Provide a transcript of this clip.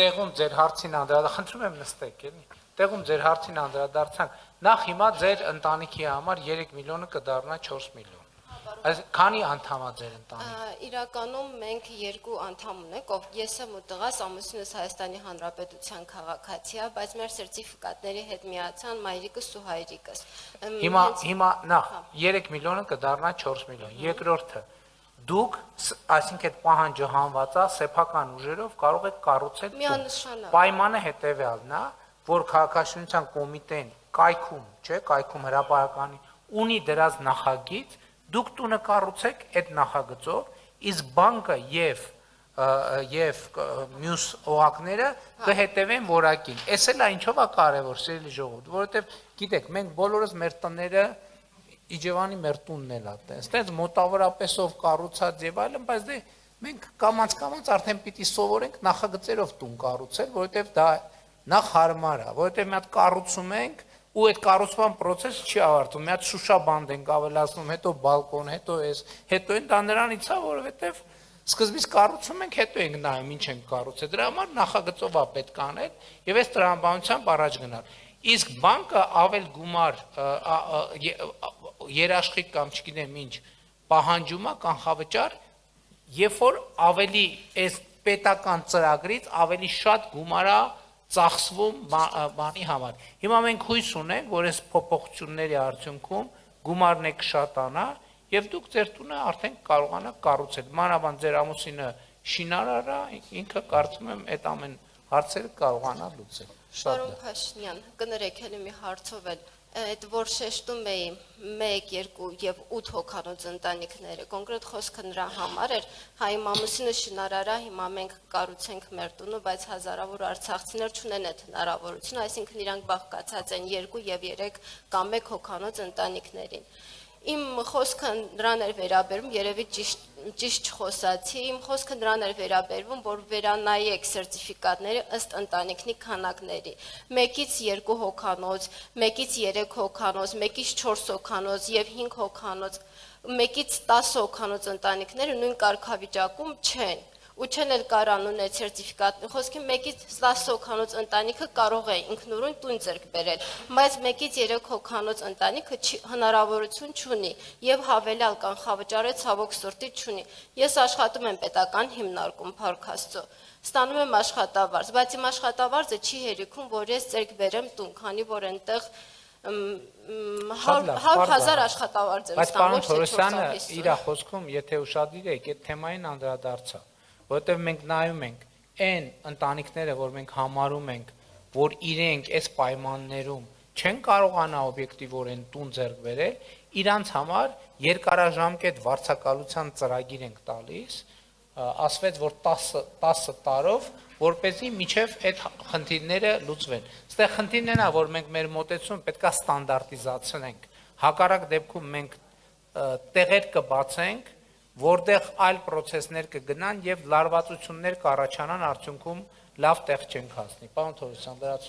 տեղում ձեր հարցին անդրադարձանք, խնդրում եմ նստեք, էլի։ Տեղում ձեր հարցին անդրադարձանք, նախ հիմա ձեր ընտանիքի համար 3 միլիոնը կդառնա 4 միլիոն։ Այս քանի անդամ է ձեր ընտանիքը։ Իրականում մենք 2 անդամ ունենք, ով ես եմ ու տղաս, ամուսինս Հայաստանի Հանրապետության քաղաքացի է, բայց մեր սերտիֆիկատների հետ միացան մայրիկս ու հայրիկս։ Հիմա նախ 3 միլիոնը կդառնա 4 միլիոն։ Երկրորդը դուք, այսինքն այդ պահանջը հանված է, սեփական ուժերով կարող եք կառուցել տուն։ Պայմանը հետևյալն է, որ քաղաքաշինության կոմիտեն կայքում, չէ, կայքում հրապարականի ունի դրած նախագիծ, դուք տունը կառուցեք այդ նախագծով, իսկ բանկը եւ մյուս օղակները կհետևեն որակին։ Էս էլ է ինչով է կարևոր, սիրելի ժողովուրդ, որովհետեւ գիտեք, մենք բոլորս մեր տները Իջևանի մեր տունն էլ է, այստեղ մոտավորապես կառուցած եւ այլն, բայց դե մենք կամաց արդեն պիտի սովորենք նախագծերով տուն կառուցել, որովհետեւ դա նախ հարմար է, որովհետեւ մի հատ կառուցում ենք ու այդ կառուցման process չի ավարտվում, մի հատ շուշաբանդ ենք ավելացնում, հետո բալկոն, հետո հետո այն դա նրանից է, որովհետեւ սկզբից կառուցում ենք, հետո ենք նայում ինչ ենք կառուցել, դրա համար նախագծով է պետք անել եւ այս տրամաբանությամբ առաջ գնալ։ Իսկ բանկը ավել գումար երաշխիք կամ չգիտեմ ինչ պահանջում է կանխավճար, երբ որ ավելի այս պետական ծրագրից ավելի շատ գումար է ծախսվում բանի համար։ Հիմա մենք հույս ունենք, որ այս փոփոխությունների արդյունքում գումարն է կշատանա եւ դուք ձեր տունը արդեն կարողանաք կառուցել։ Մանավանդ ձեր ամուսինը շինարար է, ինքը կարծում եմ այդ ամեն հարցերը կարողանա լուծել։ Պարոն Փաշինյան, կներեք էլի մի հարցով էլ, այդ որ շեշտում էի 1, 2 եւ 8 հոգանոց ընտանիքները, կոնկրետ խոսքը նրա համար էր, հայ ամուսինը շինարար է, հիմա մենք կառուցենք մեր տունը, բայց հազարավոր արցախցիներ չունեն այդ հնարավորությունը, այսինքն իրանք բաղկացած են 2 եւ 3 կամ 1 հոգանոց ընտանիքներին։ Իմ խոսքը նրան էր վերաբերում, երևի ճիշտ չխոսացի, իմ խոսքը նրան էր վերաբերվում, որ վերանայեք սերտիֆիկատները ըստ ընտանիքի քանակների։ 1-ից 2 հոգանոց, 1-ից 3 հոգանոց, 1-ից 4 հոգանոց եւ 5 հոգանոց, 1-ից 10 հոգանոց ընտանիքները նույն կարգավիճակում չեն։ Ու չեն էլ կարան ունել սերտիֆիկատ, խոսքի 1-ից 10 հոգանոց ընտանիքը կարող է ինքնուրույն տուն ձեռք բերել, բայց 1-ից 3 հոգանոց ընտանիքը հնարավորություն չունի եւ հավելյալ կանխավճարը ցավոք սրտի չունի։ Ես աշխատում եմ պետական հիմնարկում, Փառք Աստծո, ստանում եմ աշխատավարձ, բայց իմ աշխատավարձը չի հերիքում, որ ես ձեռք բերեմ տուն, քանի որ այնտեղ 100,000 աշխատավարձ եմ ստանում, ոչ թե 450։ Իր խոսքում, եթե ուշադիր եք, այդ թեմային անդրադարձա, որովհետև մենք նայում ենք այն ընտանիքները, որ մենք համարում ենք, որ իրենք այս պայմաններում չեն կարողանա օբյեկտիվորեն տուն ձեռք բերել, իրանց համար երկարաժամկետ վարձակալության ծրագիր ենք տալիս, ասվեց, որ 10 տարով, որպեսզի միջև այդ խնդիրները լուծվեն։ Այստեղ խնդիրն է, որ մենք մեր մոտեցում պետքա ստանդարտիզացնենք։ Հակառակ դեպքում մենք տեղեր կբացենք, որտեղ այլ process-ներ կգնան եւ լարվածություններ կառաջանան, արդյունքում լավ տեղ չենք հասնի։ Պարոն Թովոսյան, լրացուցիչ